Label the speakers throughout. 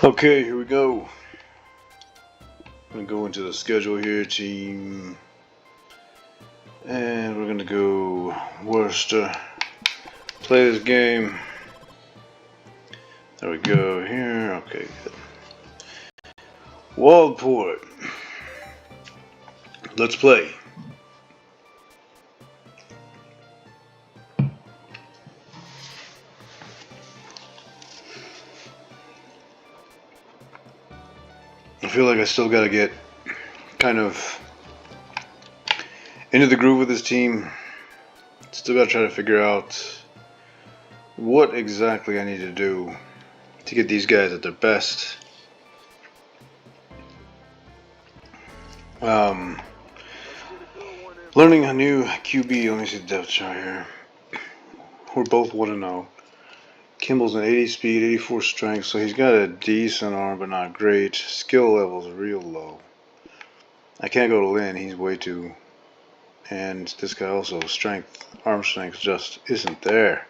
Speaker 1: Okay, here we go. I'm gonna go into the schedule here, team, and we're gonna go Worcester. Play this game. There we go here. Okay, good. Waldport. Let's play. I feel like I still gotta get kind of into the groove with this team. Still gotta try to figure out what exactly I need to do to get these guys at their best. Learning a new QB. Let me see the depth chart here. We're both 1-0. Kimball's an 80 speed, 84 strength, so he's got a decent arm, but not great. Skill level's real low. I can't go to Lynn, he's way too. And this guy also, strength, arm strength just isn't there.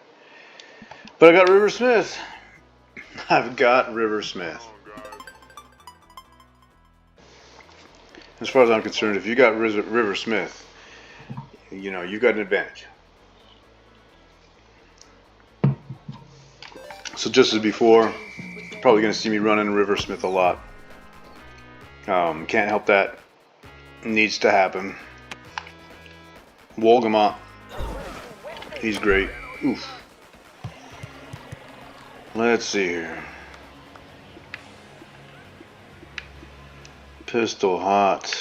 Speaker 1: But I got River Smith. I've got River Smith. As far as I'm concerned, if you got River Smith, you know, you got an advantage. So just as before, probably going to see me running River Smith a lot. Can't help that. Needs to happen. Wolgamont. He's great. Oof. Let's see here. Pistol hot.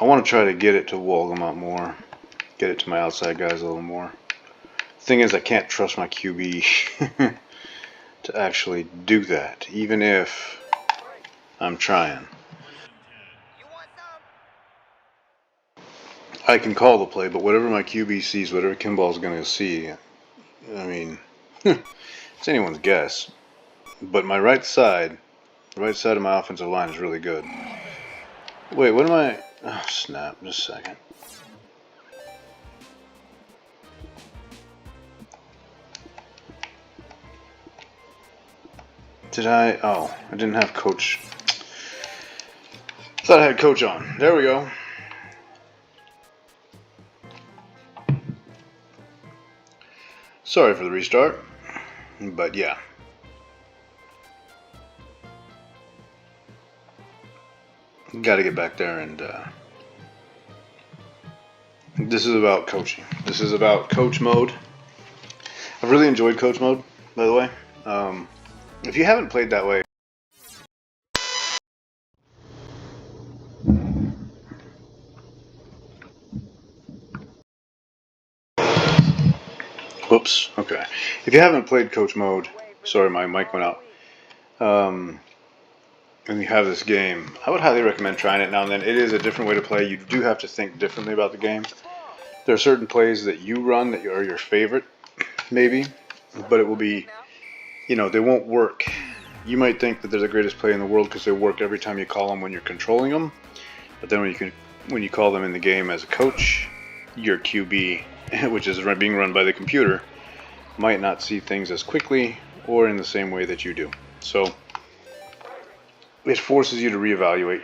Speaker 1: I want to try to get it to Wolgamont more. Get it to my outside guys a little more. Thing is, I can't trust my QB to actually do that, even if I'm trying. I can call the play, but whatever my QB sees, whatever Kimball's going to see, I mean, it's anyone's guess. But my right side of my offensive line is really good. Wait, what am I? Oh, snap, just a second. Did I? Oh, I didn't have coach. Thought I had coach on. There we go. Sorry for the restart, but yeah. Got to get back there, and this is about coaching. This is about coach mode. I've really enjoyed coach mode, by the way. If you haven't played that way, whoops. Okay. If you haven't played coach mode, sorry, my mic went out. And you have this game, I would highly recommend trying it now and then. It is a different way to play. You do have to think differently about the game. There are certain plays that you run that are your favorite, maybe, but it will be, you know, they won't work. You might think that they're the greatest play in the world because they work every time you call them when you're controlling them. But then when you call them in the game as a coach, your QB, which is being run by the computer, might not see things as quickly or in the same way that you do. So it forces you to reevaluate.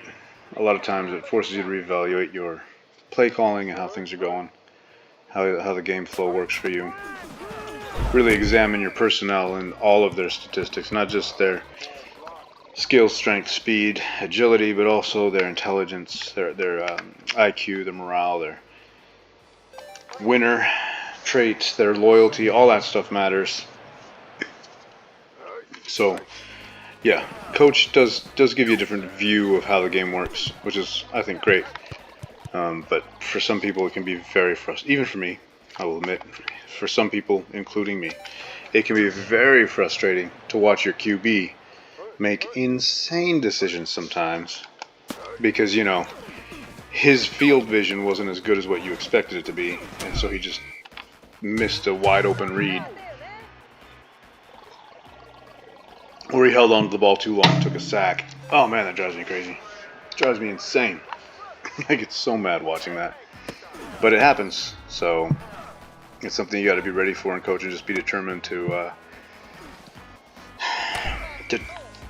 Speaker 1: A lot of times it forces you to reevaluate your play calling and how things are going, how the game flow works for you. Really examine your personnel and all of their statistics, not just their skill, strength, speed, agility, but also their intelligence, their IQ, their morale, their winner traits, their loyalty. All that stuff matters. So yeah, coach does give you a different view of how the game works, which is, I think, great. But for some people, it can be very frustrating. Even for me, I will admit, for some people, including me, it can be very frustrating to watch your QB make insane decisions sometimes because, you know, his field vision wasn't as good as what you expected it to be, and so he just missed a wide open read. Or he held on to the ball too long and took a sack. Oh man, that drives me crazy. It drives me insane. I get so mad watching that. But it happens, so it's something you got to be ready for, and coach, and just be determined to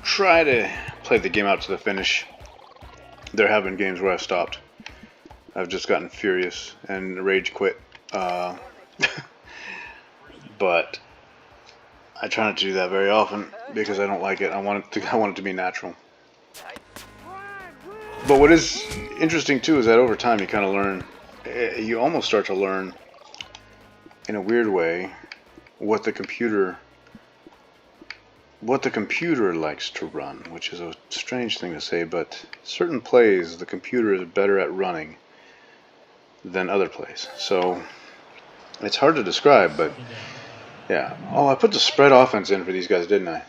Speaker 1: try to play the game out to the finish. There have been games where I've stopped. I've just gotten furious and rage quit. But I try not to do that very often because I don't like it. I want it to be natural. But what is interesting too is that over time you kind of learn. You almost start to learn, in a weird way, what the computer likes to run, which is a strange thing to say, but certain plays the computer is better at running than other plays. So it's hard to describe, but yeah. Oh, I put the spread offense in for these guys, didn't I?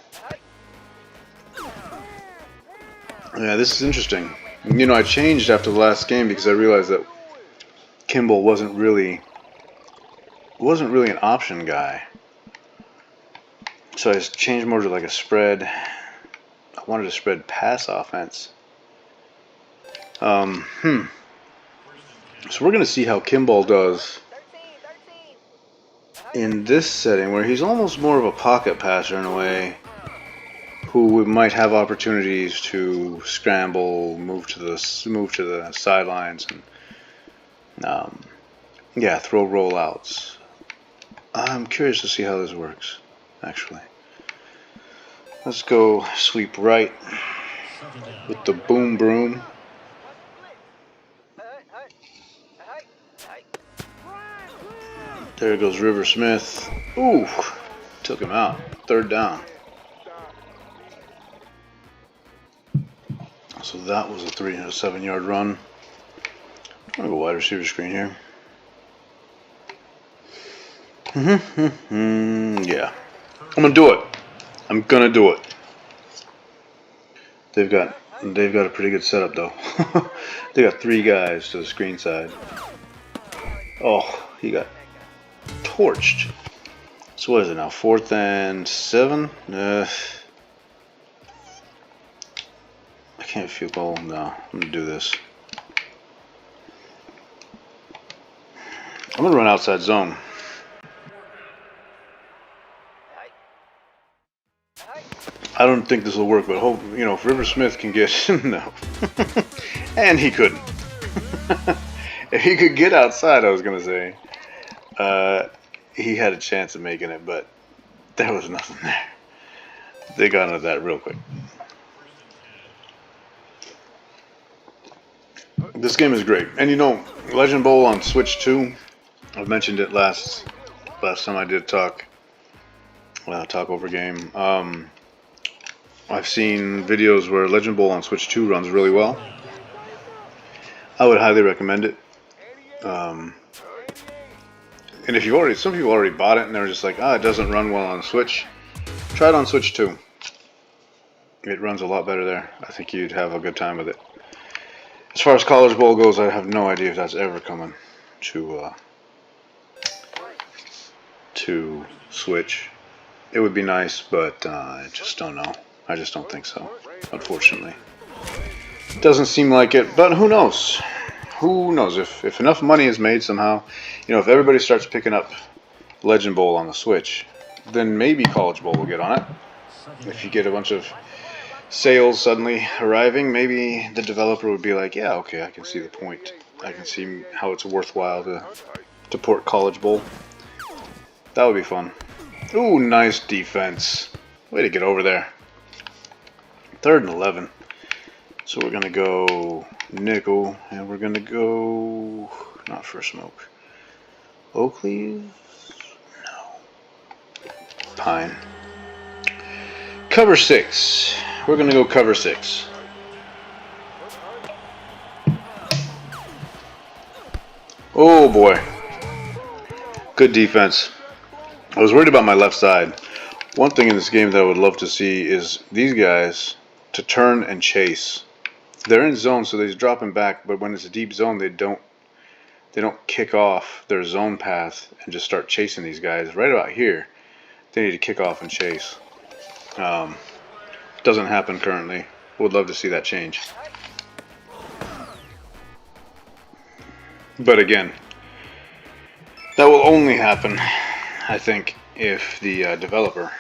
Speaker 1: Yeah, this is interesting. You know, I changed after the last game because I realized that Kimball wasn't really an option guy. So I just changed more to like a spread. I wanted a spread pass offense. So we're going to see how Kimball does in this setting where he's almost more of a pocket passer in a way, who might have opportunities to scramble, move to the sidelines, and yeah, throw rollouts. I'm curious to see how this works, actually. Let's go sweep right with the boom broom. There goes River Smith. Ooh, took him out. Third down. So that was a 307-yard run. I'm going to go wide receiver screen here. Yeah. I'm going to do it. I'm going to do it. They've got a pretty good setup, though. They got 3 guys to the screen side. Oh, he got torched. So what is it now? 4th and 7? I can't field goal. No, I'm gonna do this. I'm gonna run outside zone. I don't think this will work, but hope if River Smith can get no, and he couldn't. If he could get outside, I was gonna say. He had a chance of making it, but there was nothing there. They got into that real quick. This game is great. And Legend Bowl on Switch 2, I mentioned it last time I did talk over game. I've seen videos where Legend Bowl on Switch 2 runs really well. I would highly recommend it. And if some people already bought it and they're just like, it doesn't run well on Switch, try it on Switch 2. It runs a lot better there. I think you'd have a good time with it. As far as College Bowl goes, I have no idea if that's ever coming to Switch. It would be nice, but I just don't know. I just don't think so, unfortunately. Doesn't seem like it, but who knows? Who knows? If enough money is made somehow, if everybody starts picking up Legend Bowl on the Switch, then maybe College Bowl will get on it. If you get a bunch of sales suddenly arriving, maybe the developer would be like, yeah, okay, I can see the point. I can see how it's worthwhile to port College Bowl. That would be fun. Ooh, nice defense. Way to get over there. 3rd and 11. So we're going to go nickel, and we're going to go, not for a smoke. Oakley? No. Pine. Cover 6. We're going to go cover 6. Oh boy. Good defense. I was worried about my left side. One thing in this game that I would love to see is these guys to turn and chase. They're in zone, so they're dropping back, but when it's a deep zone, they don't kick off their zone path and just start chasing these guys. Right about here, they need to kick off and chase. Doesn't happen currently. Would love to see that change. But again, that will only happen, I think, if the developer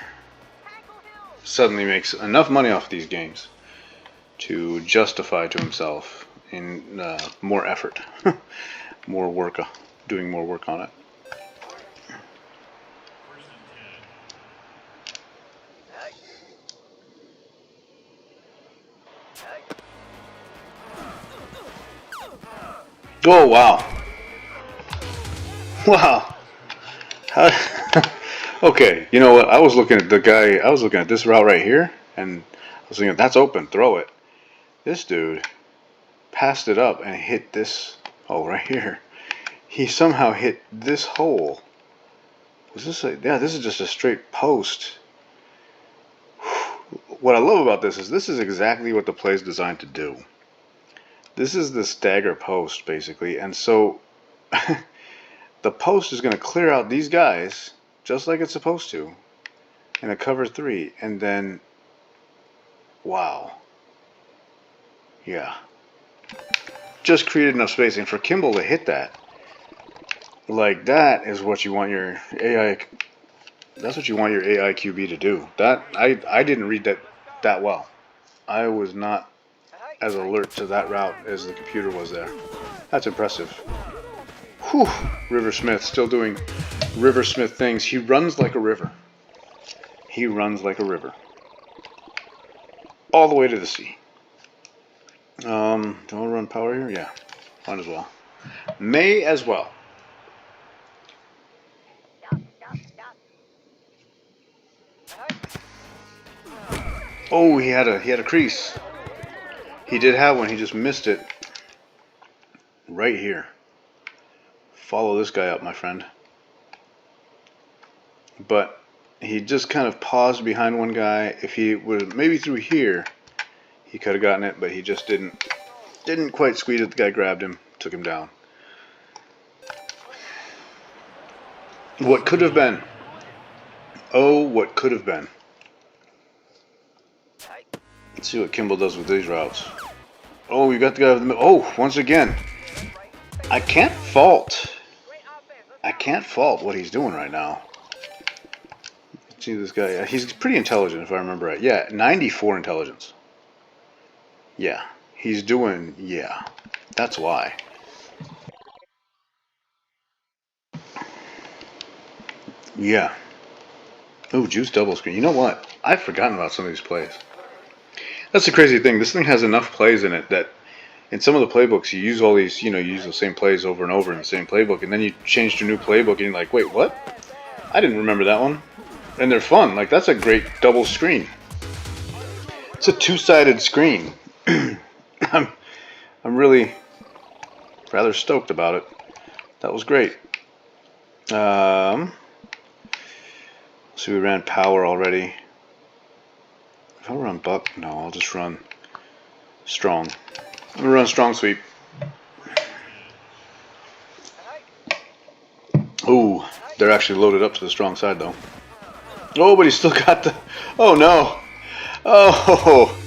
Speaker 1: suddenly makes enough money off these games to justify to himself in more effort, more work, doing more work on it. Oh wow! Wow! How, okay, you know what? I was looking at the guy. I was looking at this route right here, and I was thinking that's open. Throw it. This dude passed it up and hit this hole right here. He somehow hit this hole. Was this a, yeah, this is just a straight post. What I love about this is exactly what the play is designed to do. This is the stagger post, basically, and so the post is going to clear out these guys, just like it's supposed to, in a cover 3, and then, wow. Yeah. Just created enough spacing for Kimball to hit that. Like, that is what you want your AI, that's what you want your AI QB to do. That, I didn't read that well. I was not as alert to that route as the computer was there. That's impressive. Whew. River Smith still doing River Smith things. He runs like a river. He runs like a river. All the way to the sea. Do I want to run power here? Yeah. Might as well. May as well. Oh, he had a crease. He did have one. He just missed it. Right here. Follow this guy up, my friend. But he just kind of paused behind one guy. If he would maybe through here, he could have gotten it, but he just didn't quite squeeze it. The guy grabbed him, took him down. What could have been? Oh, what could have been? Let's see what Kimball does with these routes. Oh, you got the guy with the middle. Oh, once again, I can't fault what he's doing right now. Let's see this guy. He's pretty intelligent, if I remember right. Yeah, 94 intelligence. Yeah, he's doing. Yeah, that's why. Yeah. Oh, juice double screen. You know what? I've forgotten about some of these plays. That's the crazy thing. This thing has enough plays in it that in some of the playbooks you use all these, you use the same plays over and over in the same playbook, and then you change to a new playbook and you're like, wait, what? I didn't remember that one. And they're fun. Like, that's a great double screen. It's a two-sided screen. I'm really rather stoked about it. That was great. So we ran power already. If I run buck, no, I'll just run strong. I'm gonna run strong sweep. Ooh, they're actually loaded up to the strong side though. Oh, but he still got the. Oh no. Oh.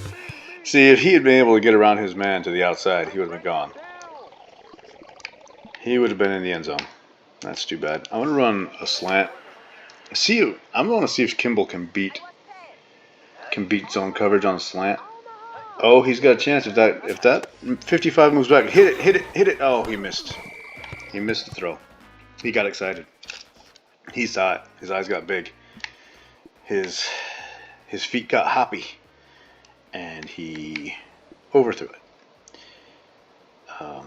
Speaker 1: See, if he had been able to get around his man to the outside, he would have been gone. He would have been in the end zone. That's too bad. I'm gonna run a slant. I'm gonna see if Kimball can beat zone coverage on a slant. Oh, he's got a chance if that 55 moves back. Hit it. Oh, he missed. He missed the throw. He got excited. He saw it. His eyes got big. His feet got hoppy, and he overthrew it.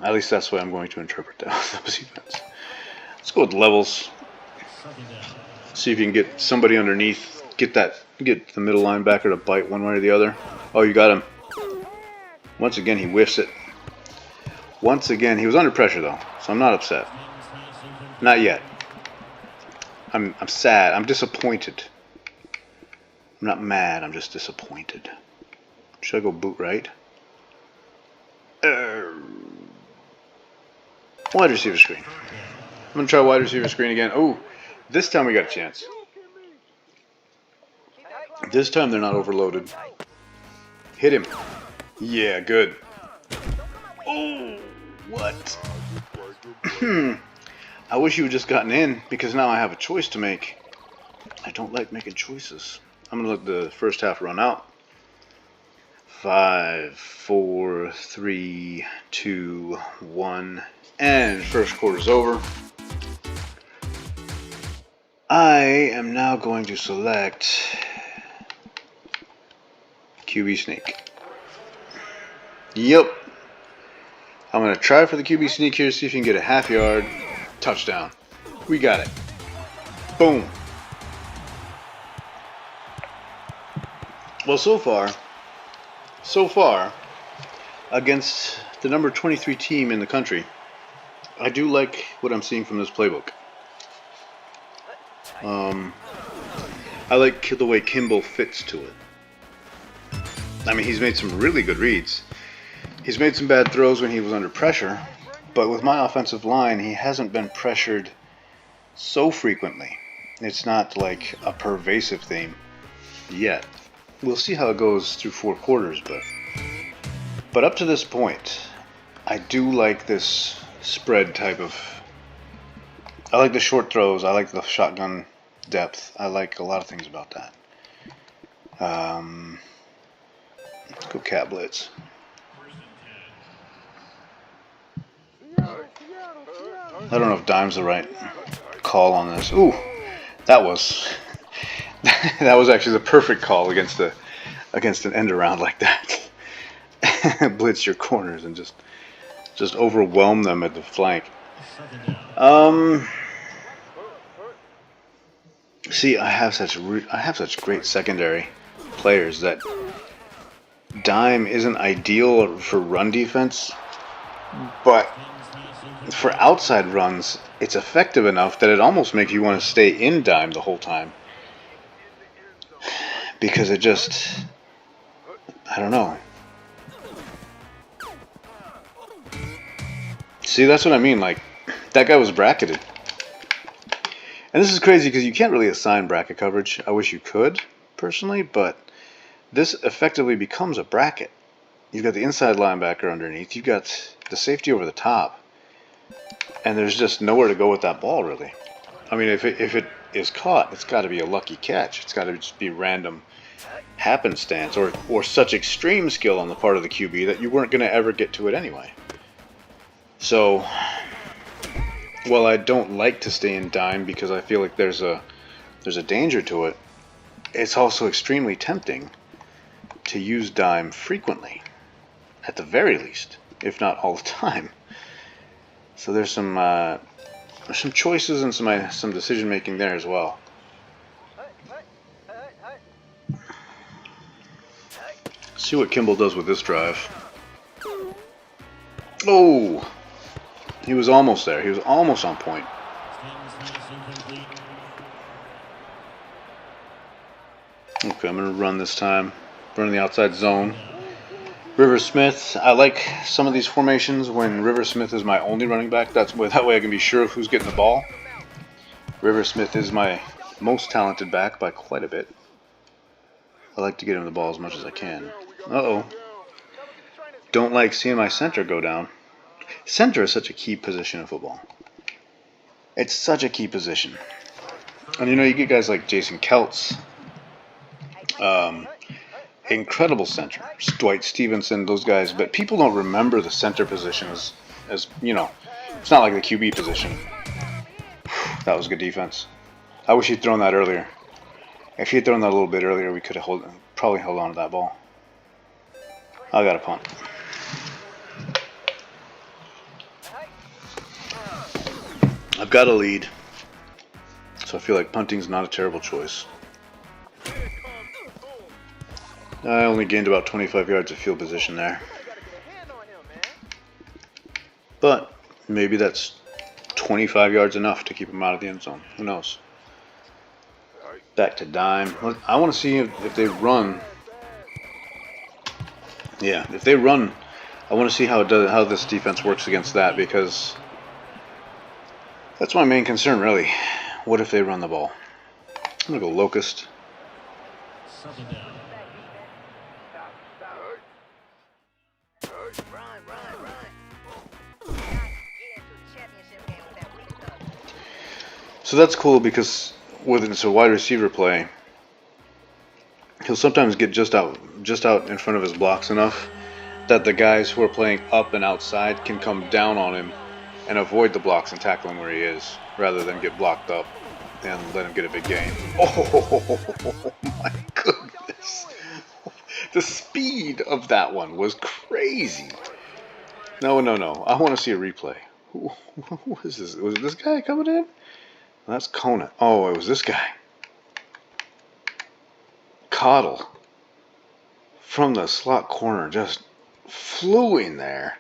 Speaker 1: At least that's the way I'm going to interpret those events. Let's go with levels. See if you can get somebody underneath. Get the middle linebacker to bite one way or the other. Oh, you got him. Once again, he whiffs it. Once again, he was under pressure though, so I'm not upset. Not yet. I'm sad. I'm disappointed. I'm not mad. I'm just disappointed. Should I go boot right? Wide receiver screen. I'm going to try wide receiver screen again. Oh, this time we got a chance. This time they're not overloaded. Hit him. Yeah, good. Oh, what? I wish you had just gotten in because now I have a choice to make. I don't like making choices. I'm going to let the first half run out. 5, 4, 3, 2, 1, and first quarter's over. I am now going to select QB sneak. Yep. I'm going to try for the QB sneak here, see if you can get a half yard. Touchdown. We got it. Boom. Well, so far, against the number 23 team in the country, I do like what I'm seeing from this playbook. I like the way Kimball fits to it. I mean, he's made some really good reads. He's made some bad throws when he was under pressure, but with my offensive line, he hasn't been pressured so frequently. It's not like a pervasive theme yet. We'll see how it goes through 4 quarters, but up to this point, I do like this spread type of. I like the short throws. I like the shotgun depth. I like a lot of things about that. Let's go cat blitz. I don't know if dime's the right call on this. Ooh, that was that was actually the perfect call against an end around like that. Blitz your corners and just overwhelm them at the flank. See, I have such great secondary players that dime isn't ideal for run defense, but for outside runs, it's effective enough that it almost makes you want to stay in dime the whole time. Because it just, I don't know. See, that's what I mean. Like, that guy was bracketed. And this is crazy because you can't really assign bracket coverage. I wish you could, personally, but this effectively becomes a bracket. You've got the inside linebacker underneath. You've got the safety over the top. And there's just nowhere to go with that ball, really. I mean, if it is caught, it's got to be a lucky catch. It's got to just be random happenstance or such extreme skill on the part of the QB that you weren't going to ever get to it anyway. So, while I don't like to stay in dime because I feel like there's a danger to it, it's also extremely tempting to use dime frequently, at the very least, if not all the time. So there's some choices and some decision making there as well. See what Kimball does with this drive. Oh, he was almost there. He was almost on point. Okay, I'm going to run this time. Run the outside zone. River Smith, I like some of these formations when River Smith is my only running back. That way I can be sure of who's getting the ball. River Smith is my most talented back by quite a bit. I like to get him the ball as much as I can. Uh-oh. Don't like seeing my center go down. Center is such a key position in football. It's such a key position. And you get guys like Jason Keltz. Incredible center. Dwight Stevenson, those guys. But people don't remember the center position as it's not like the QB position. That was good defense. I wish he'd thrown that earlier. If he had thrown that a little bit earlier, we could have probably held on to that ball. I got a punt. I've got a lead, so I feel like punting's not a terrible choice. I only gained about 25 yards of field position there. But maybe that's 25 yards enough to keep him out of the end zone. Who knows? Back to dime. I want to see if they run. Yeah, if they run, I want to see how this defense works against that, because that's my main concern, really. What if they run the ball? I'm going to go locust. So that's cool because whether it's a wide receiver play, he'll sometimes get just out in front of his blocks enough that the guys who are playing up and outside can come down on him and avoid the blocks and tackle him where he is, rather than get blocked up and let him get a big gain. Oh my goodness. The speed of that one was crazy. No. I want to see a replay. Who is this? Was it this guy coming in? That's Kona. Oh, it was this guy. Coddle. From the slot corner, just flew in there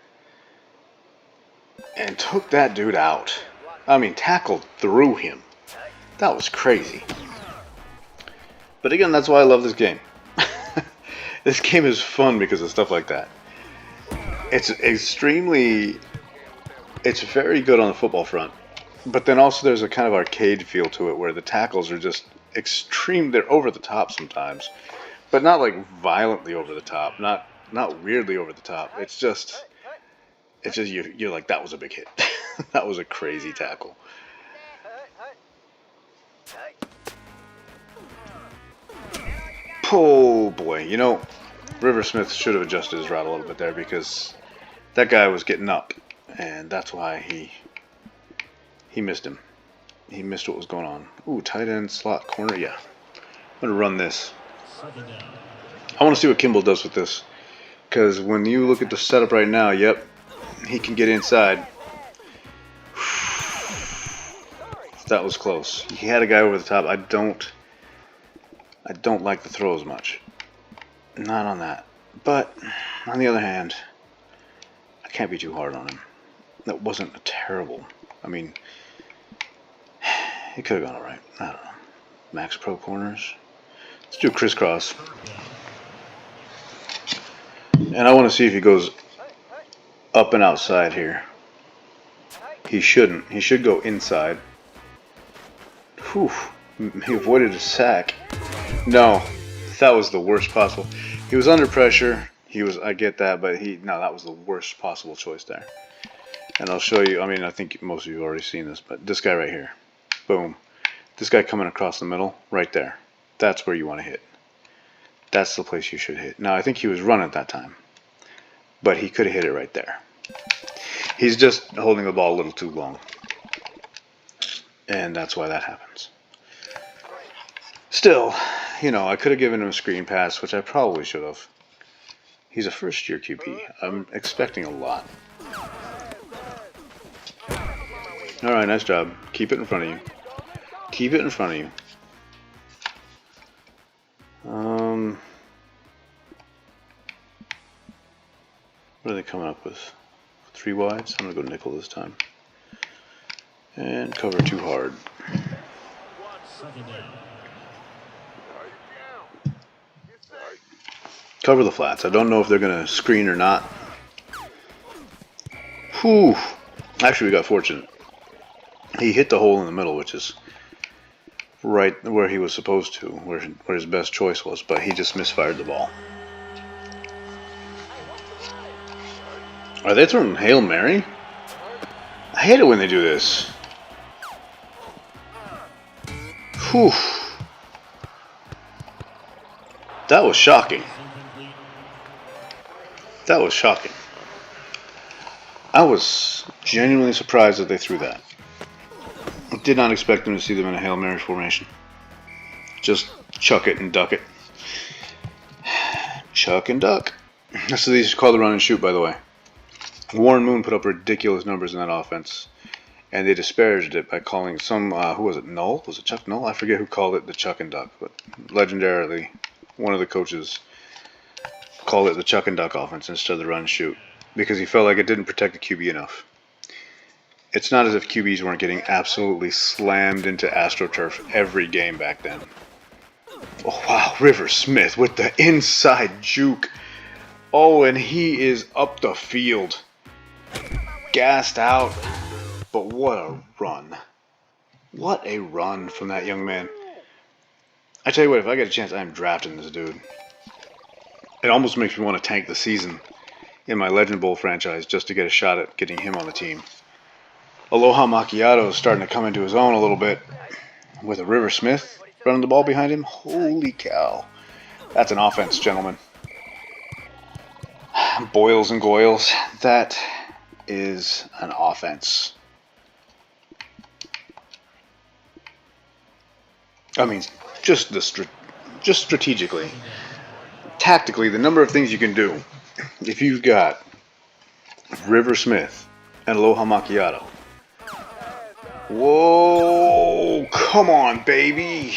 Speaker 1: and took that dude out. I mean, tackled through him. That was crazy. But again, that's why I love this game. This game is fun because of stuff like that. It's very good on the football front. But then also there's a kind of arcade feel to it where the tackles are just extreme. They're over the top sometimes. But not like violently over the top. Not weirdly over the top. It's just you're like, that was a big hit. That was a crazy tackle. Oh boy, you know, River Smith should have adjusted his route a little bit there because that guy was getting up, and that's why he missed him. He missed what was going on. Ooh, tight end slot corner, yeah. I'm gonna run this. I want to see what Kimball does with this, because when you look at the setup right now, yep, he can get inside. That was close. He had a guy over the top. I don't like the throw as much. Not on that. But on the other hand, I can't be too hard on him. That wasn't a terrible. I mean, it could have gone alright. I don't know. Max Pro corners. Let's do crisscross. And I want to see if he goes up and outside here. He shouldn't. He should go inside. Whew. He avoided a sack. No, that was the worst possible. He was under pressure. I get that, but that was the worst possible choice there. And I'll show you. I mean, I think most of you have already seen this, but this guy right here. Boom. This guy coming across the middle, right there. That's where you want to hit. That's the place you should hit. Now, I think he was running at that time, but he could have hit it right there. He's just holding the ball a little too long. And that's why that happens. Still, you know, I could have given him a screen pass, which I probably should have. He's a first-year QB. I'm expecting a lot. All right, nice job. Keep it in front of you. Keep it in front of you. What are they coming up with? 3 wides? I'm going to go nickel this time. And cover too hard. Cover the flats. I don't know if they're going to screen or not. Whew. Actually, we got fortunate. He hit the hole in the middle, which is right where he was supposed to, where his best choice was, but he just misfired the ball. Are they throwing Hail Mary? I hate it when they do this. Whew. That was shocking. That was shocking. I was genuinely surprised that they threw that. I did not expect them to see them in a Hail Mary formation. Just chuck it and duck it. Chuck and duck. That's what they used to call the run and shoot, by the way. Warren Moon put up ridiculous numbers in that offense, and they disparaged it by calling some, who was it, Null? Was it Chuck Null? I forget who called it the chuck and duck, but legendarily, one of the coaches called it the chuck and duck offense instead of the run and shoot, because he felt like it didn't protect the QB enough. It's not as if QBs weren't getting absolutely slammed into AstroTurf every game back then. Oh, wow, River Smith with the inside juke. Oh, and he is up the field. Gassed out. But what a run. What a run from that young man. I tell you what, if I get a chance, I am drafting this dude. It almost makes me want to tank the season in my Legend Bowl franchise just to get a shot at getting him on the team. Aloha Macchiato is starting to come into his own a little bit with a River Smith running the ball behind him. Holy cow. That's an offense, gentlemen. Boils and goils. That is an offense. I mean, just strategically, tactically, the number of things you can do. If you've got River Smith and Aloha Macchiato. Whoa! Come on, baby.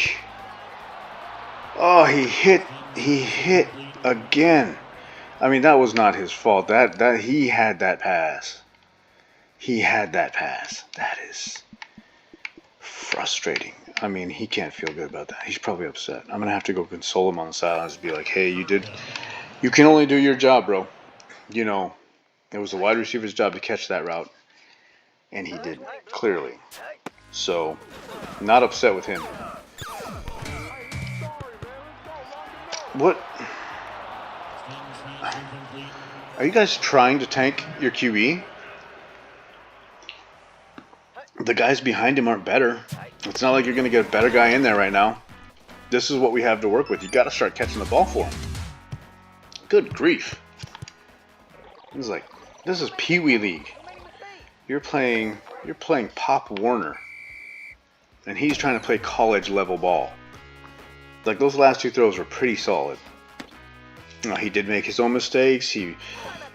Speaker 1: Oh, he hit again. I mean, that was not his fault. That he had that pass. He had that pass. That is frustrating. I mean, he can't feel good about that. He's probably upset. I'm gonna have to go console him on the sidelines and be like, "Hey, you can only do your job, bro. You know, it was the wide receiver's job to catch that route, and he didn't, clearly. So, not upset with him." What? Are you guys trying to tank your QE? The guys behind him aren't better. It's not like you're going to get a better guy in there right now. This is what we have to work with. You got to start catching the ball for him. Good grief. This is Pee Wee League. You're playing Pop Warner, and he's trying to play college level ball. Like, those last two throws were pretty solid. Now, he did make his own mistakes. He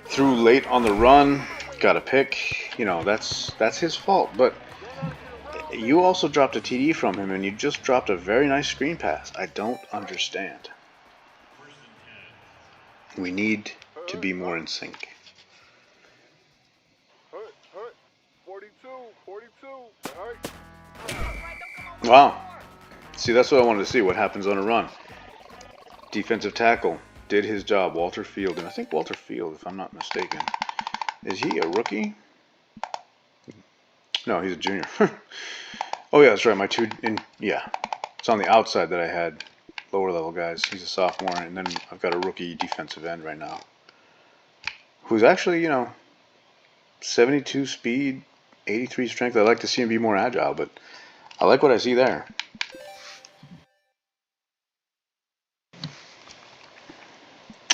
Speaker 1: threw late on the run, got a pick. You know, that's his fault. But you also dropped a TD from him, and you just dropped a very nice screen pass. I don't understand. We need to be more in sync. 42. Wow. See, that's what I wanted to see. What happens on a run? Defensive tackle did his job. Walter Field, and I think Walter Field, if I'm not mistaken, is he a rookie? No, he's a junior. Oh yeah, that's right. Yeah, it's on the outside that I had lower level guys. He's a sophomore, and then I've got a rookie defensive end right now, who's actually, 72 speed, 83 strength. I'd like to see him be more agile, but I like what I see there.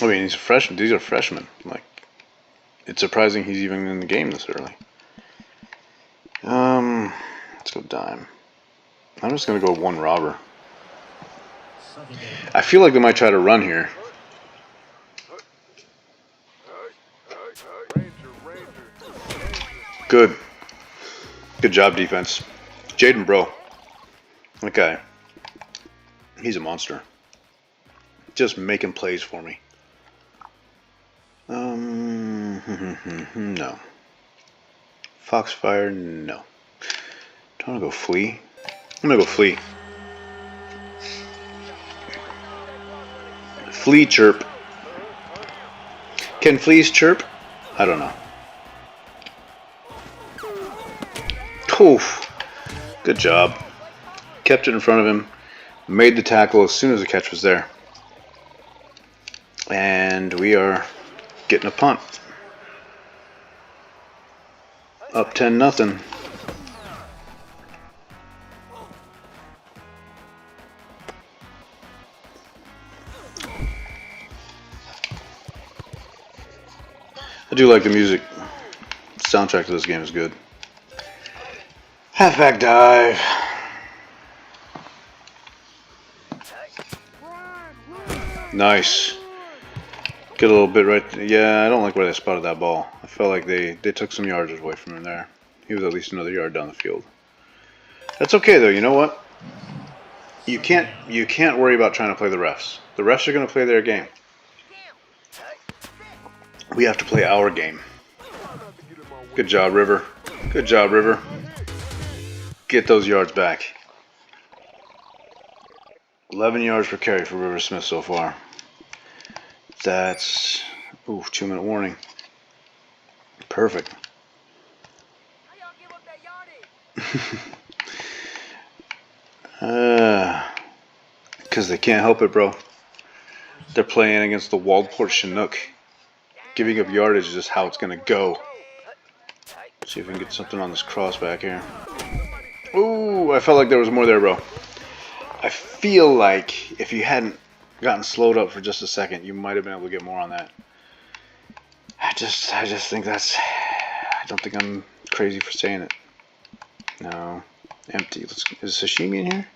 Speaker 1: I mean, he's a freshman. These are freshmen. Like, it's surprising he's even in the game this early. Let's go dime. I'm just gonna go one robber. I feel like they might try to run here. Good job, defense. Jaden, bro. Okay. He's a monster. Just making plays for me. No. Foxfire, no. Do I want to go flea? I'm gonna go flea. Flea chirp. Can fleas chirp? I don't know. Oof. Good job. Kept it in front of him. Made the tackle as soon as the catch was there. And we are getting a punt. Up 10-0. I do like the music. The soundtrack to this game is good. Halfback dive. Nice. Get a little bit right there. Yeah, I don't like where they spotted that ball. I felt like they took some yards away from him there. He was at least another yard down the field. That's okay though. You know what? You can't worry about trying to play the refs. The refs are going to play their game. We have to play our game. Good job, River. Good job, River. Get those yards back. 11 yards per carry for River Smith so far. That's 2-minute warning. Perfect. Because they can't help it, bro. They're playing against the Waldport Chinook. Giving up yardage is just how it's going to go. See if we can get something on this cross back here. Ooh, I felt like there was more there, bro. I feel like if you hadn't gotten slowed up for just a second, you might have been able to get more on that. I just think that's. I don't think I'm crazy for saying it. No, empty. Is sashimi in here?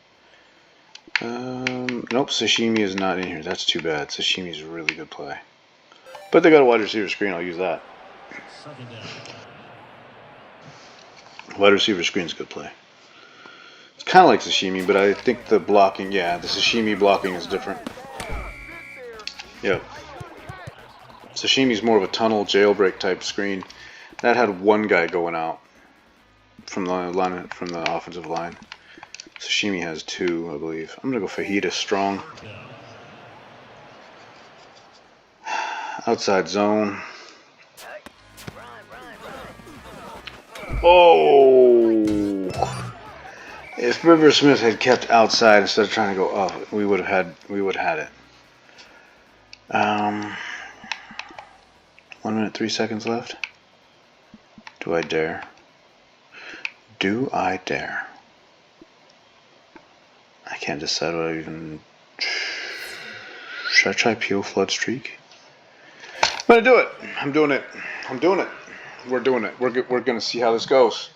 Speaker 1: Nope, sashimi is not in here. That's too bad. Sashimi is a really good play. But they got a wide receiver screen. I'll use that. Wide receiver screen is a good play. It's kind of like sashimi, but I think the blocking, yeah, the sashimi blocking is different. Yep. Sashimi's more of a tunnel jailbreak type screen. That had one guy going out from the offensive line. Sashimi has two, I believe. I'm gonna go fajita strong. Outside zone. Oh! If River Smith had kept outside instead of trying to go up, we would have had it. 1 minute, 3 seconds left. Do I dare? Do I dare? I can't decide what I even. Should I try Peel Flood Streak? I'm gonna do it. I'm doing it. I'm doing it. We're doing it. We're gonna see how this goes.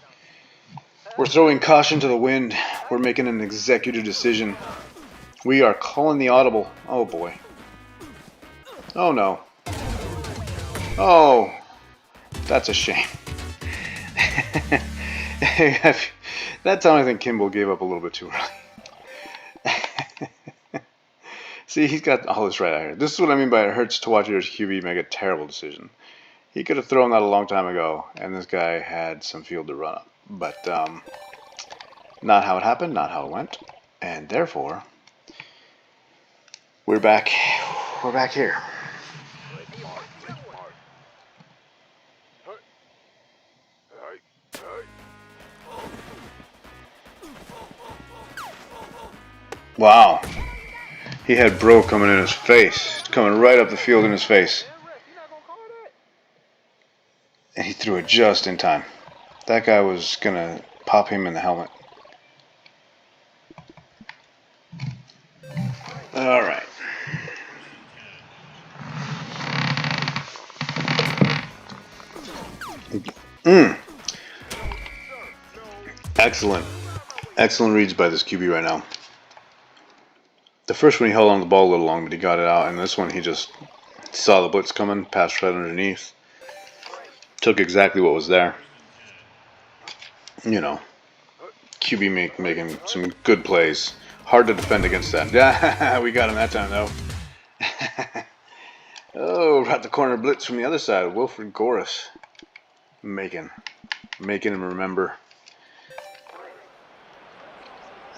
Speaker 1: We're throwing caution to the wind. We're making an executive decision. We are calling the audible. Oh boy. Oh no. Oh, that's a shame. That time I think Kimball gave up a little bit too early. See, he's got all this right out here. This is what I mean by it hurts to watch your QB make a terrible decision. He could have thrown that a long time ago, and this guy had some field to run up. But not how it happened, not how it went, and therefore we're back. We're back here. Wow. He had Bro coming in his face. Coming right up the field in his face. And he threw it just in time. That guy was going to pop him in the helmet. All right. Excellent. Excellent reads by this QB right now. The first one he held on the ball a little long, but he got it out. And this one he just saw the blitz coming, passed right underneath. Took exactly what was there. You know, QB making some good plays. Hard to defend against that. Yeah, we got him that time though. Oh, got the corner blitz from the other side. Wilfred Goris making him remember.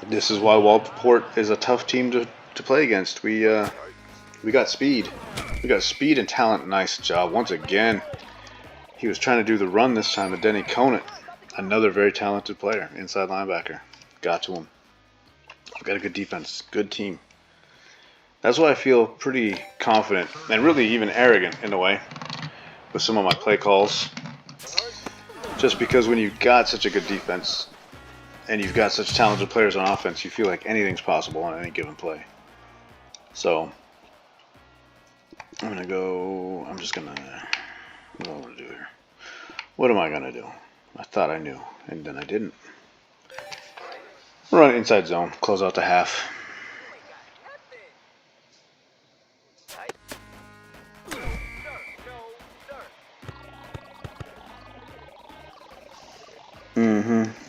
Speaker 1: This is why Walport is a tough team to play against. We got speed. We got speed and talent. Nice job once again. He was trying to do the run this time to Denny Conant. Another very talented player, inside linebacker. Got to him. We've got a good defense, good team. That's why I feel pretty confident and really even arrogant in a way with some of my play calls. Just because when you've got such a good defense and you've got such talented players on offense, you feel like anything's possible on any given play. So I'm gonna go. I'm just gonna. What am I gonna do here? What am I gonna do? I thought I knew, and then I didn't. Run inside zone. Close out the half.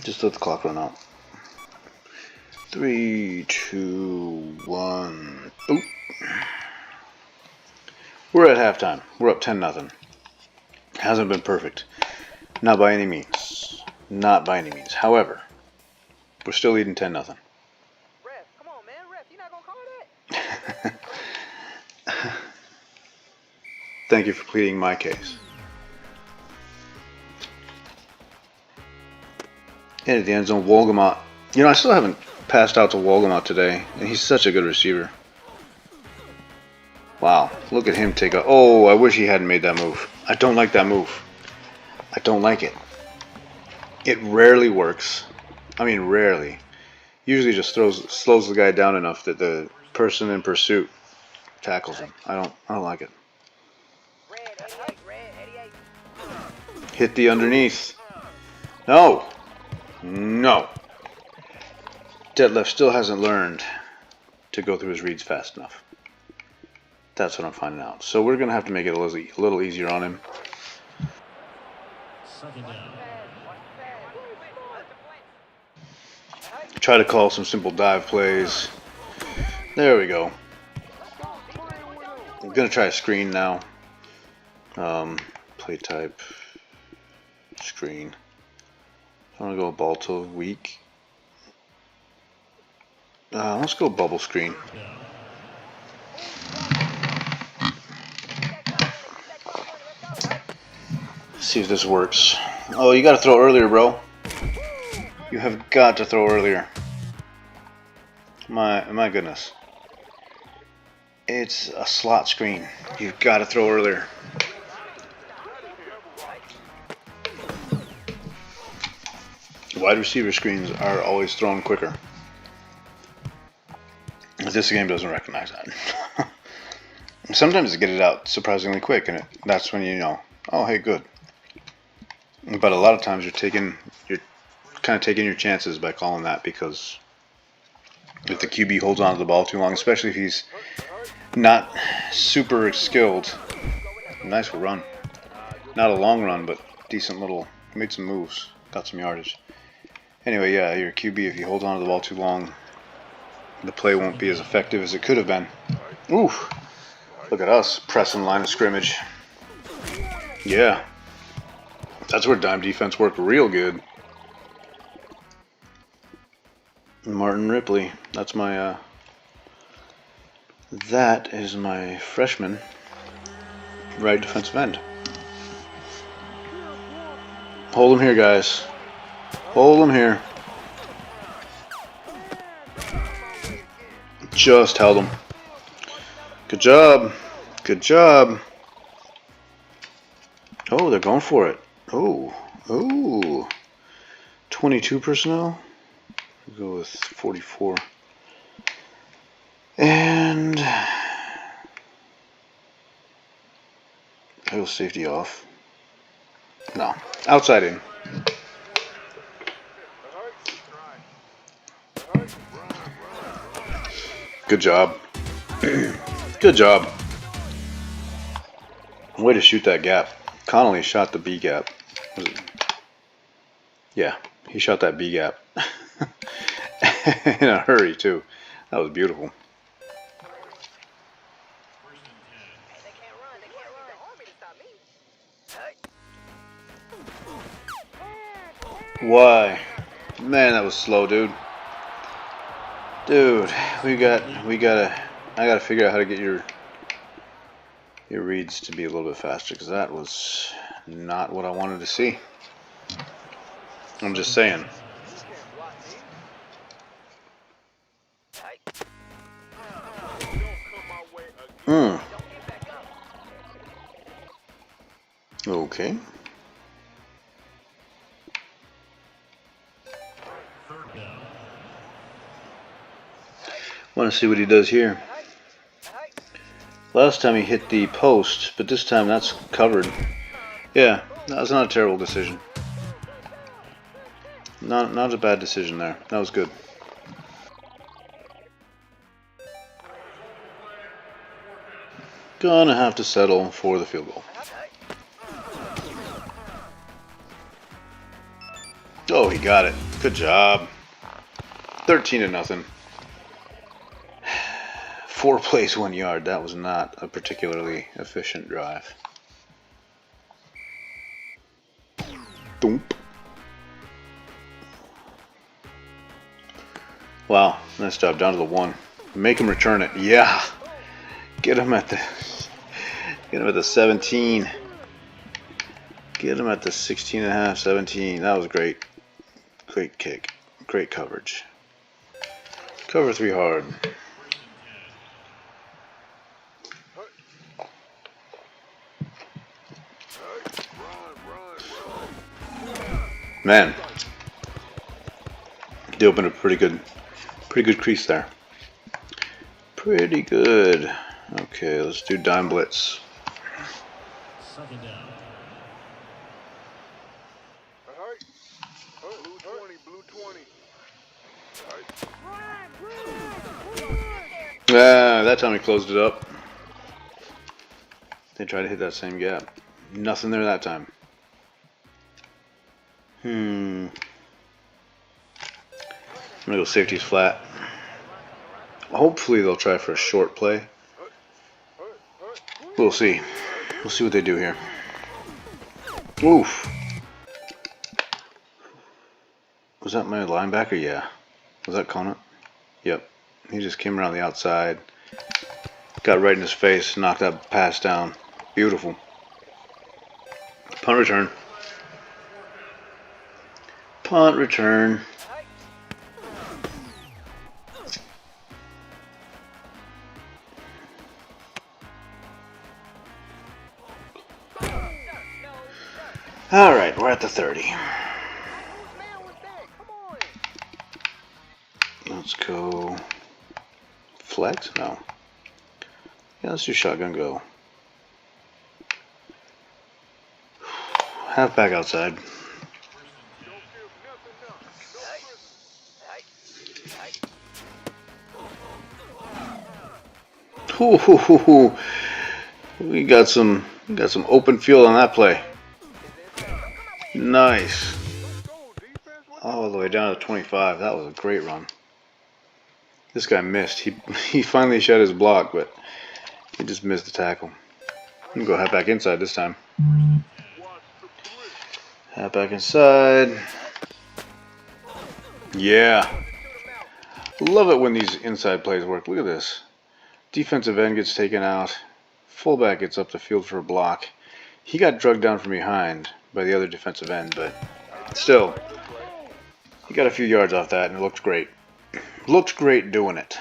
Speaker 1: Just let the clock run out. 3, 2, 1. Oop. We're at halftime. We're up 10-0. Hasn't been perfect. Not by any means. Not by any means. However, we're still leading 10-0.
Speaker 2: Ref, come on, man. Ref, you're not going to call that?
Speaker 1: Thank you for pleading my case. And at the end zone, Wolgamott. You know, I still haven't passed out to Wolgamott today, and he's such a good receiver. Wow, look at him take a... Oh, I wish he hadn't made that move. I don't like that move. I don't like it. It rarely works. I mean, rarely. Usually just slows the guy down enough that the person in pursuit tackles him. I don't like it.
Speaker 2: Red, 88, red, 88.
Speaker 1: Hit the underneath. No. No. Detlef still hasn't learned to go through his reads fast enough. That's what I'm finding out. So we're going to have to make it a little easier on him. Try to call some simple dive plays. There we go. I'm going to try a screen now. Play type. Screen. I'm going to go ball to weak. Let's go bubble screen. See if this works. Oh, you got to throw earlier, bro. You have got to throw earlier. My goodness. It's a slot screen. You've got to throw earlier. Wide receiver screens are always thrown quicker. This game doesn't recognize that. Sometimes they get it out surprisingly quick, and that's when you know, oh, hey, good. But a lot of times you're kind of taking your chances by calling that, because if the QB holds on to the ball too long, especially if he's not super skilled. Nice run. Not a long run, but decent little, made some moves, got some yardage. Anyway, yeah, your QB, if you hold on to the ball too long, the play won't be as effective as it could have been. Ooh, look at us pressing line of scrimmage. Yeah, that's where dime defense worked real good. Martin Ripley, that's my that is my freshman right defensive end. Hold him here, guys. Hold him here. Just held him. Good job. Good job. Oh, they're going for it. Oh. Oh. 22 personnel. We'll go with 44. And I'll safety off. No. Outside in. Good job. Good job. Way to shoot that gap. Connolly shot the B gap. Yeah, he shot that B gap. In a hurry, too. That was beautiful. Why? Man, that was slow, dude. Dude, I gotta figure out how to get your reads to be a little bit faster, because that was not what I wanted to see. I'm just saying. Okay. Want to see what he does here. Last time he hit the post, but this time that's covered. Yeah, that was not a terrible decision. Not a bad decision there. That was good. Gonna have to settle for the field goal. Oh, he got it. Good job. 13-0. 4 plays, 1 yard. That was not a particularly efficient drive. Doomp. Wow, nice job. Down to the 1. Make him return it. Yeah. Get him at the 17. Get him at the 16.5, 17. That was great. Great kick. Great coverage. Cover 3 hard. Man, they opened a pretty good crease there. Pretty good. Okay, let's do dime blitz.
Speaker 3: Second down.
Speaker 4: Blue 20, blue 20.
Speaker 1: Ah, that time he closed it up. They tried to hit that same gap. Nothing there that time. I'm gonna go safeties flat. Hopefully they'll try for a short play. We'll see. We'll see what they do here. Oof. Was that my linebacker? Yeah. Was that Conant? Yep. He just came around the outside. Got right in his face. Knocked that pass down. Beautiful. Punt return. Punt return. Alright, we're at the 30. Let's go flex? No. Yeah, let's do shotgun go. Halfback outside. Ooh, we got some open field on that play. Nice. All the way down to 25. That was a great run. This guy missed. He finally shed his block, but he just missed the tackle. I'm gonna go halfback inside this time. Halfback inside. Yeah. Love it when these inside plays work. Look at this. Defensive end gets taken out. Fullback gets up the field for a block. He got drugged down from behind by the other defensive end, but still, he got a few yards off that and it looked great. Looked great doing it.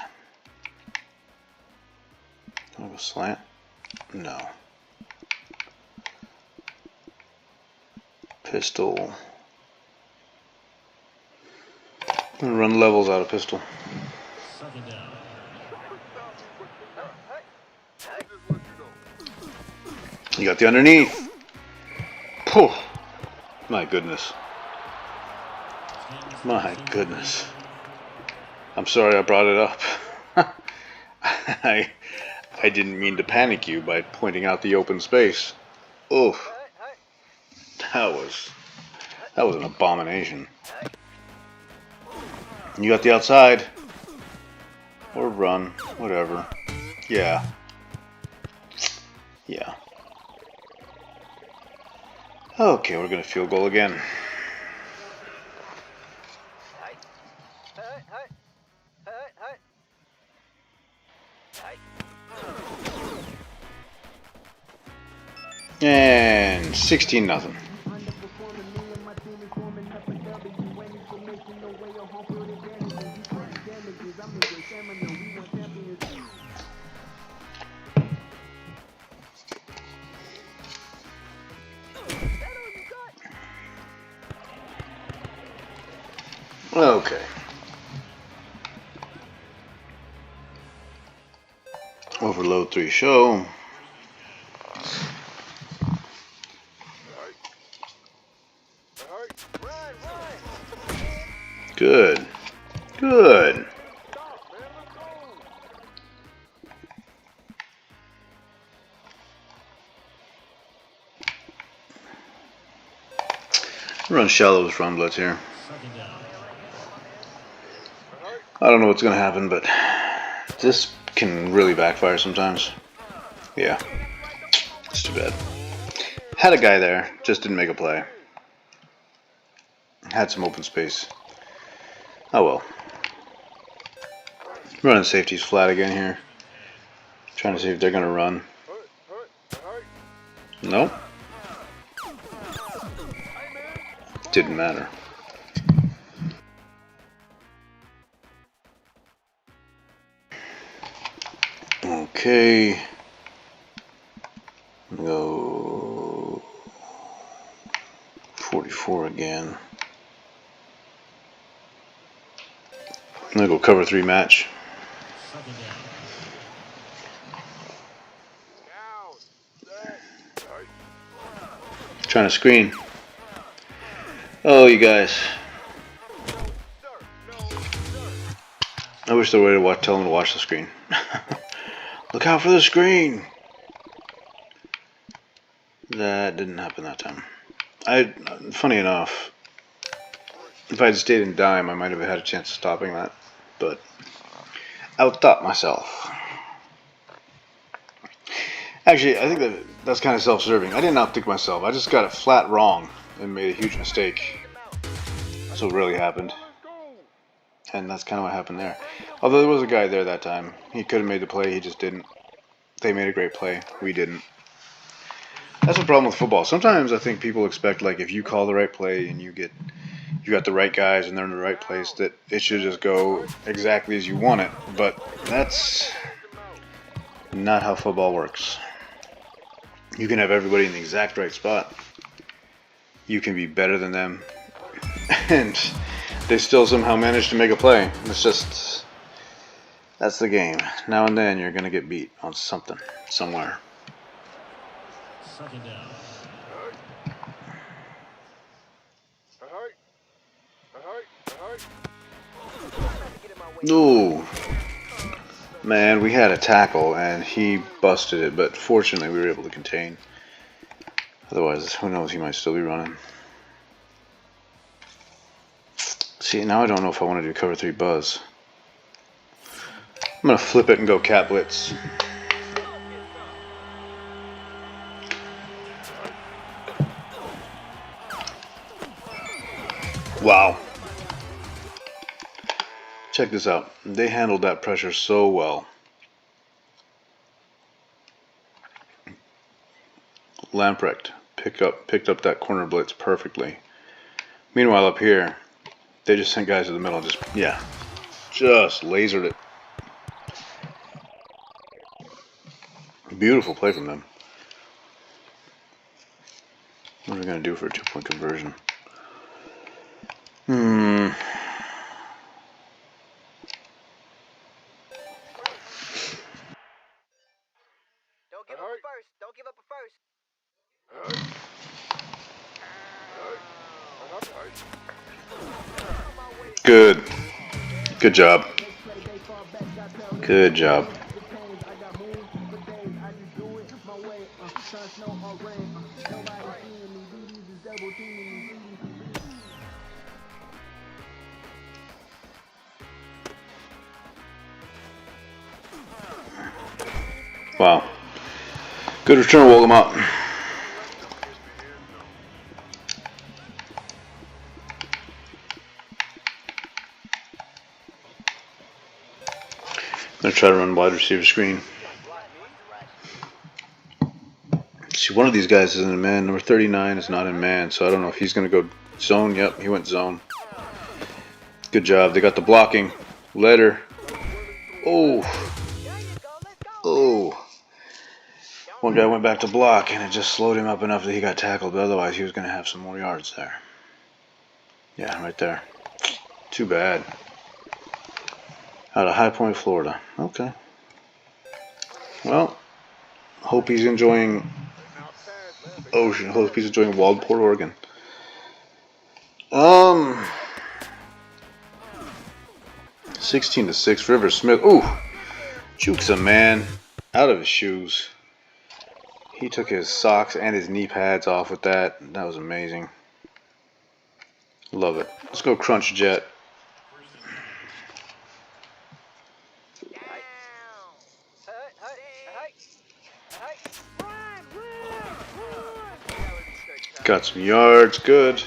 Speaker 1: I'll go slant. No. Pistol. I'm gonna run levels out of pistol.
Speaker 3: Second down.
Speaker 1: You got the underneath. Poof. My goodness. My goodness. I'm sorry I brought it up. I didn't mean to panic you by pointing out the open space. Oof. That was an abomination. You got the outside. Or run. Whatever. Yeah. Yeah. Okay, we're going to field goal again. And 16-0. Okay. Overload 3 show. Good. Good. Run shallows run blitz here. I don't know what's going to happen, but this can really backfire sometimes. Yeah. It's too bad. Had a guy there, just didn't make a play. Had some open space. Oh well. Running safeties flat again here. Trying to see if they're going to run. Nope. Didn't matter. Okay. Go 44 again. I'm gonna go cover 3 match. Trying to screen. Oh, you guys. I wish there were a way to tell them to watch the screen. Look out for the screen! That didn't happen that time. Funny enough, if I had stayed in dime, I might have had a chance of stopping that. But I outthought myself. Actually, I think that's kind of self-serving. I didn't outthink myself. I just got it flat wrong and made a huge mistake. That's what really happened. And that's kind of what happened there. Although there was a guy there that time. He could have made the play, he just didn't. They made a great play. We didn't. That's the problem with football. Sometimes I think people expect, like, if you call the right play and you got the right guys and they're in the right place, that it should just go exactly as you want it. But that's not how football works. You can have everybody in the exact right spot. You can be better than them. And they still somehow manage to make a play. It's just, that's the game. Now and then you're going to get beat on something, somewhere.
Speaker 3: Second down.
Speaker 1: Ooh. Man, we had a tackle and he busted it, but fortunately we were able to contain. Otherwise, who knows, he might still be running. See, now I don't know if I want to do cover 3 buzz. I'm going to flip it and go cat blitz. Wow. Check this out. They handled that pressure so well. Lamprecht picked up that corner blitz perfectly. Meanwhile, up here, they just sent guys to the middle and just lasered it. Beautiful play from them. What are we going to do for a 2-point conversion?
Speaker 2: Don't give up a first.
Speaker 1: Good. Good job. Good job. Wow. Good return, woke him up. I'm going to try to run wide receiver screen. See, one of these guys is in man. Number 39 is not in man, so I don't know if he's going to go zone. Yep, he went zone. Good job. They got the blocking. Letter. Oh. Oh. One guy went back to block, and it just slowed him up enough that he got tackled, but otherwise he was going to have some more yards there. Yeah, right there. Too bad. Out of High Point, Florida. Okay. Well, hope he's enjoying Ocean. Hope he's enjoying Waldport, Oregon. 16-6, River Smith. Ooh, jukes a man out of his shoes. He took his socks and his knee pads off with that. That was amazing. Love it. Let's go crunch jet. Got some yards. Good.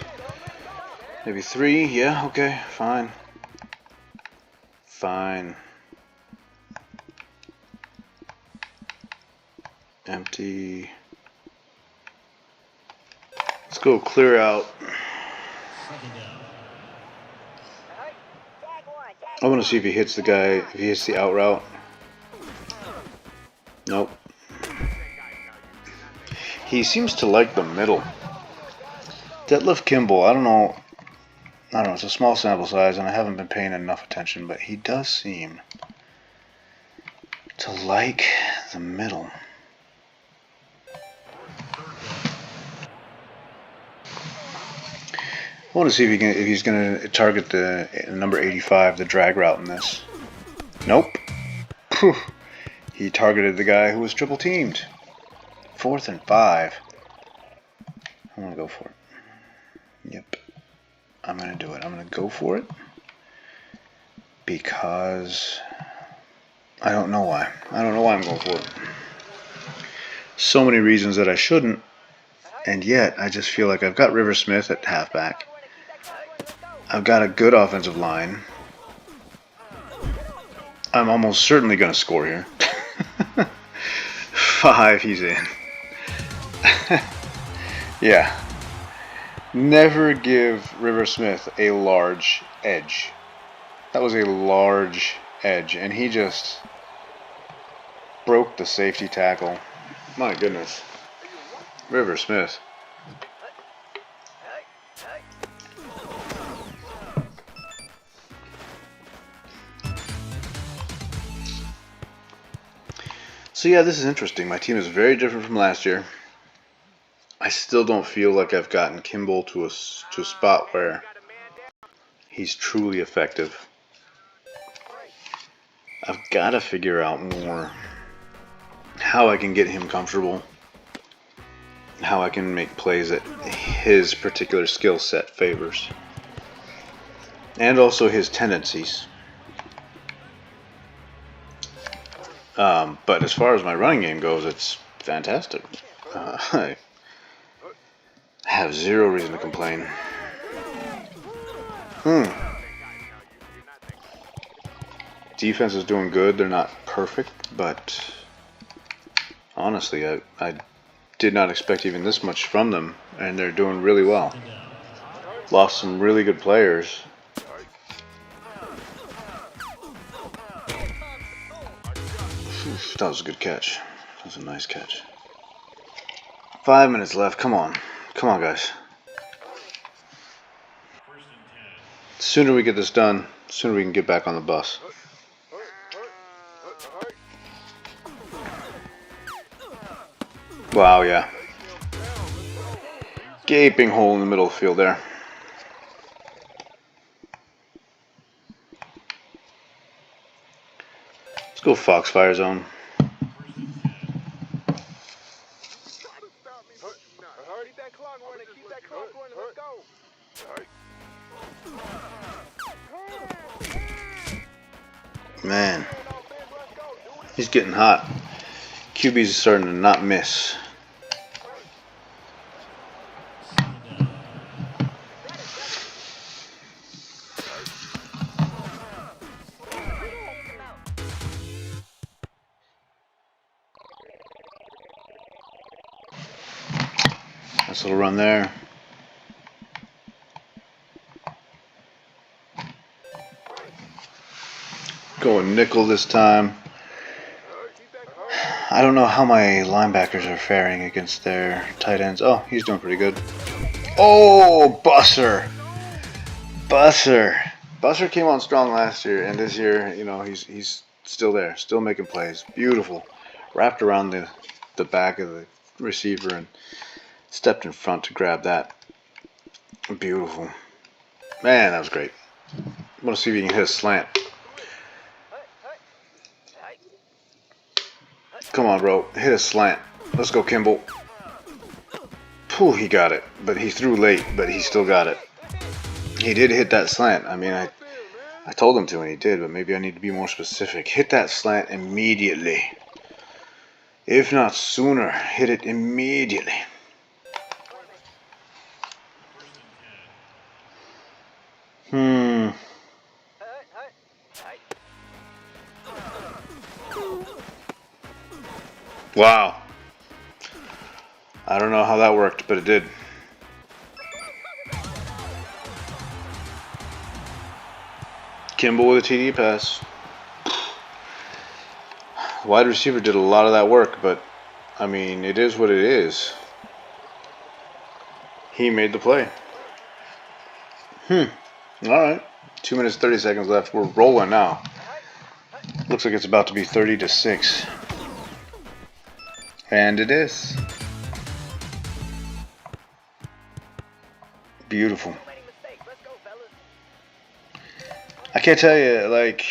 Speaker 1: Maybe 3. Yeah, okay. Fine. Fine. Empty. Let's go clear out. I want to see if he hits the guy, if he hits the out route. Nope. He seems to like the middle. Detlef Kimball, I don't know, it's a small sample size and I haven't been paying enough attention, but he does seem to like the middle. want to see if he's going to target the number 85, the drag route in this. Nope. Whew. He targeted the guy who was triple teamed. 4th and 5. I'm going to go for it. Yep. I'm going to do it. I'm going to go for it. Because I don't know why. I don't know why I'm going for it. So many reasons that I shouldn't. And yet, I just feel like I've got River Smith at halfback. I've got a good offensive line. I'm almost certainly going to score here. 5, he's in. Yeah. Never give River Smith a large edge. That was a large edge, and he just broke the safety tackle. My goodness. River Smith. So yeah, this is interesting. My team is very different from last year. I still don't feel like I've gotten Kimball to a spot where he's truly effective. I've got to figure out more how I can get him comfortable, how I can make plays that his particular skill set favors, and also his tendencies. But as far as my running game goes, it's fantastic. I have zero reason to complain. Defense is doing good. They're not perfect, but honestly, I did not expect even this much from them, and they're doing really well. Lost some really good players. That was a good catch. That was a nice catch. 5 minutes left. Come on. Come on, guys. The sooner we get this done, the sooner we can get back on the bus. Wow, yeah. Gaping hole in the middle of the field there. Let's go Foxfire zone. Man, he's getting hot. QB's starting to not miss. Nice little run there. Going nickel this time. I don't know how my linebackers are faring against their tight ends. Oh, he's doing pretty good. Oh, Busser. Busser came on strong last year, and this year, you know, he's still there, still making plays. Beautiful. Wrapped around the back of the receiver and stepped in front to grab that. Beautiful. Man, that was great. I want to see if he can hit a slant. Come on, bro. Hit a slant. Let's go, Kimball. Phew, he got it. But he threw late, but he still got it. He did hit that slant. I mean, I told him to, and he did, but maybe I need to be more specific. Hit that slant immediately. If not sooner, hit it immediately. Wow. I don't know how that worked, but it did. Kimball with a TD pass. Wide receiver did a lot of that work, but I mean, it is what it is. He made the play. Alright. 2 minutes 30 seconds left. We're rolling now. Looks like it's about to be 30-6. And it is. Beautiful. I can't tell you, like,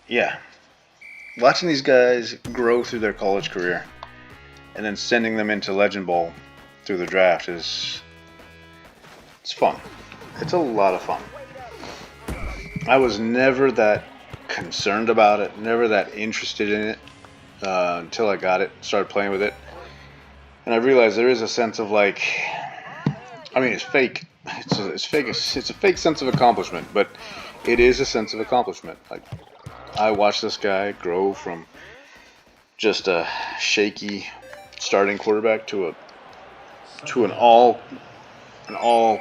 Speaker 1: yeah, watching these guys grow through their college career and then sending them into Legend Bowl through the draft it's fun. It's a lot of fun. I was never that concerned about it, never that interested in it until I got it, started playing with it, and I realized there is a sense of like, I mean, it's fake. It's fake. It's a fake sense of accomplishment, but it is a sense of accomplishment. Like I watched this guy grow from just a shaky starting quarterback to an all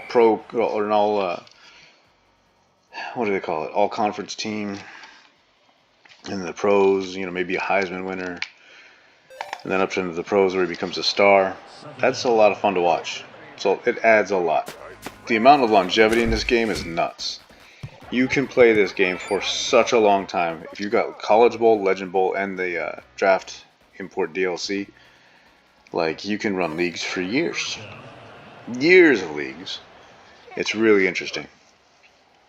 Speaker 1: pro or an all what do they call it, all conference team in the pros. You know, maybe a Heisman winner, and then up into the pros where he becomes a star. That's a lot of fun to watch. So it adds a lot. The amount of longevity in this game is nuts. You can play this game for such a long time. If you got College Bowl, Legend Bowl, and the Draft Import DLC, like you can run leagues for years. Years of leagues. It's really interesting.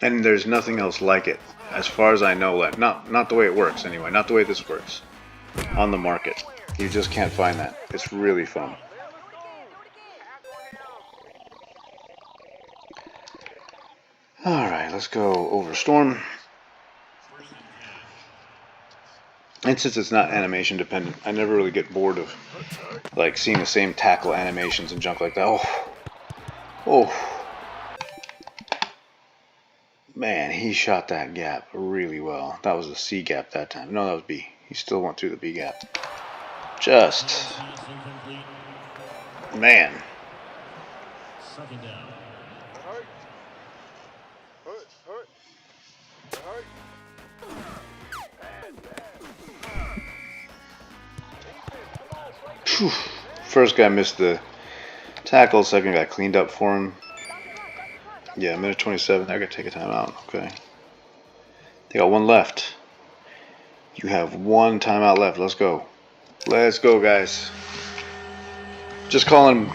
Speaker 1: And there's nothing else like it, as far as I know. Like not the way it works anyway. Not the way this works on the market. You just can't find that. It's really fun. All right, let's go over Storm. And since it's not animation dependent, I never really get bored of like seeing the same tackle animations and junk like that. Oh, man, he shot that gap really well. That was a C gap that time. No, that was B. He still went through the B gap. Just, man.
Speaker 3: Second down.
Speaker 1: Whew. First guy missed the tackle. Second guy cleaned up for him. Yeah, minute 27. I gotta take a timeout. Okay. They got one left. You have one timeout left. Let's go. Let's go, guys. Just calling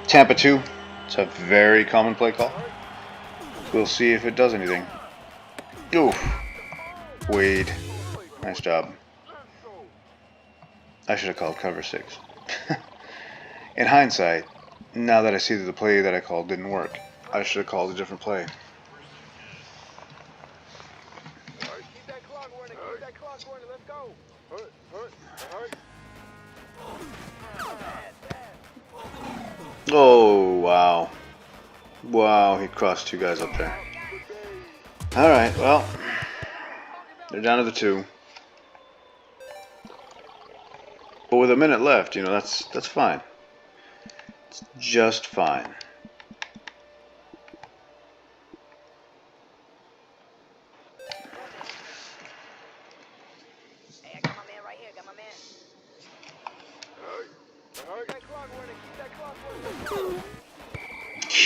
Speaker 1: Tampa 2. It's a very common play call. We'll see if it does anything. Oof. Wade. Nice job. I should have called cover 6. In hindsight, now that I see that the play that I called didn't work, I should have called a different play. Oh, wow. Wow, he crossed two guys up there. Alright, well, they're down to the 2. But with a minute left, you know, that's fine. It's just fine.
Speaker 2: Hey, I got my man right here. Got my man.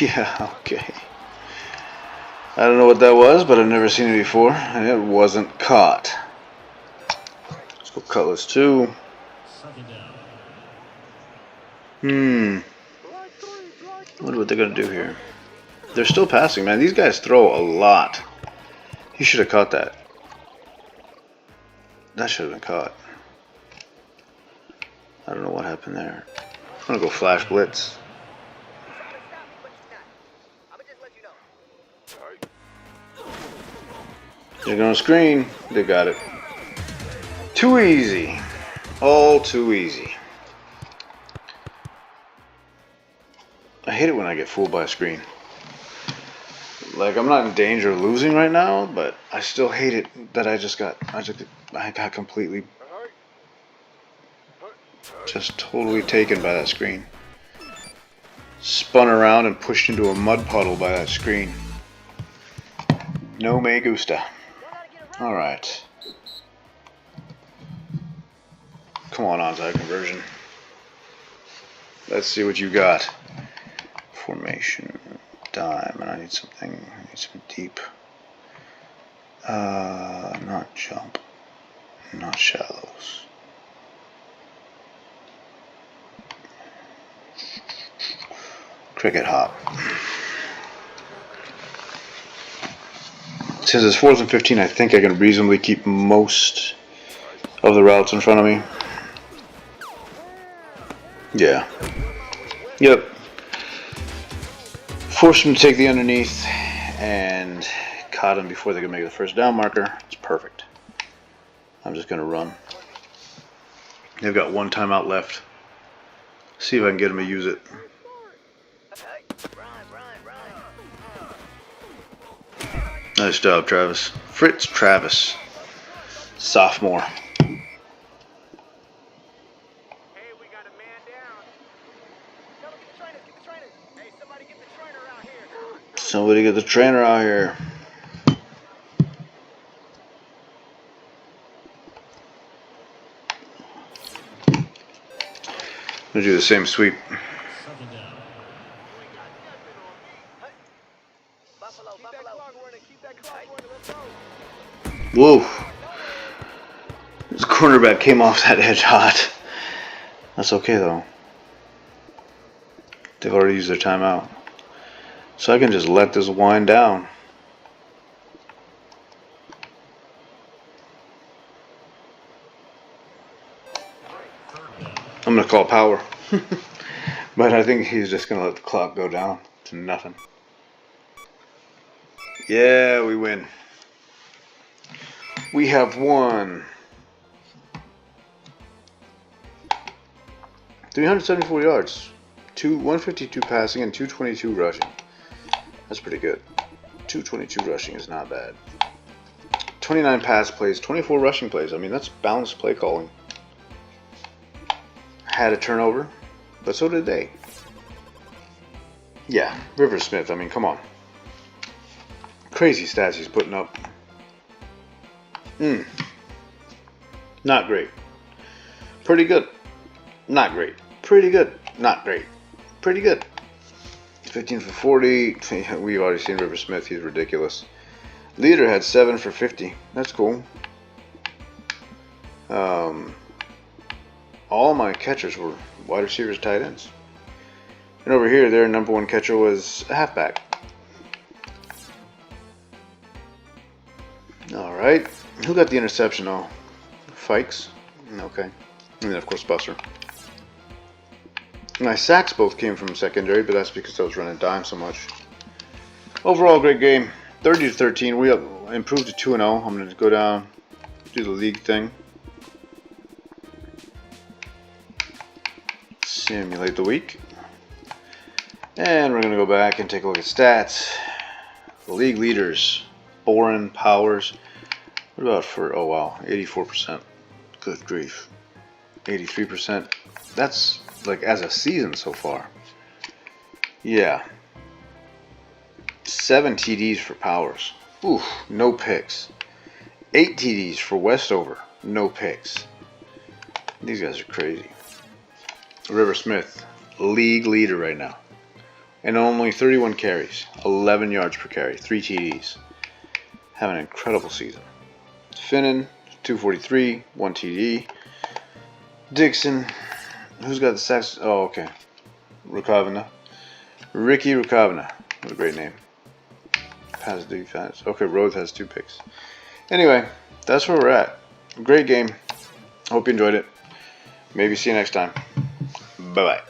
Speaker 1: Yeah, okay. I don't know what that was, but I've never seen it before, and it wasn't caught. Let's go Cutlass 2.
Speaker 3: Second down.
Speaker 1: I wonder what they're going to do here. They're still passing, man. These guys throw a lot. He should have caught that. That should have been caught. I don't know what happened there. I'm going to go flash blitz. They're going to screen. They got it. Too easy. All too easy. I hate it when I get fooled by a screen. Like, I'm not in danger of losing right now, but I still hate it that I got completely just totally taken by that screen. Spun around and pushed into a mud puddle by that screen. No me gusta. Alright. Come on, onside conversion. Let's see what you got. Formation. Dime. And I need something. I need some deep. Not jump. Not shallows. Cricket hop. Since it's 4th and 15, I think I can reasonably keep most of the routes in front of me. Yeah. Yep. Forced him to take the underneath and caught him before they could make the first down marker. It's perfect. I'm just going to run. They've got one timeout left. See if I can get him to use it. Nice job, Travis. Fritz Travis. Sophomore.
Speaker 2: Hey, we got a man down. Tell him, get the trainers, get the trainers. Hey, somebody get the trainer out here.
Speaker 1: Somebody get the trainer out here. We'll do the same sweep.
Speaker 3: Second down.
Speaker 2: Buffalo, keep that clock running, keep that clock running, let's go.
Speaker 1: Whoa. This cornerback came off that edge hot. That's okay though. They've already used their timeout. So I can just let this wind down. I'm going to call power. But I think he's just going to let the clock go down to nothing. Yeah, we win. We have won. 374 yards. 152 passing and 222 rushing. That's pretty good. 222 rushing is not bad. 29 pass plays, 24 rushing plays. I mean, that's balanced play calling. Had a turnover, but so did they. Yeah, River Smith, I mean, come on. Crazy stats he's putting up. Not great. Pretty good. Not great. Pretty good. Not great. Pretty good. 15 for 40. We've already seen River Smith. He's ridiculous. Leader had 7 for 50. That's cool. All my catchers were wide receivers, tight ends. And over here, their number one catcher was a halfback. All right. Who got the interception? Oh, Fikes. Okay. And then, of course, Buster. My sacks both came from secondary, but that's because I was running dime so much. Overall, great game. 30-13. We improved to 2-0. I'm going to go down, do the league thing. Simulate the week. And we're going to go back and take a look at stats. The league leaders. Boren, Powers. What about for, oh wow, 84%. Good grief. 83%. That's like as a season so far. Yeah. 7 TDs for Powers. Oof, no picks. 8 TDs for Westover. No picks. These guys are crazy. River Smith, league leader right now. And only 31 carries. 11 yards per carry. 3 TDs. Having an incredible season. Finnan, 243, 1 TD. Dixon, who's got the sacks? Oh, okay. Rukavina. Ricky Rukavina. What a great name. Pass defense. Okay, Rhodes has 2 picks. Anyway, that's where we're at. Great game. Hope you enjoyed it. Maybe see you next time. Bye-bye.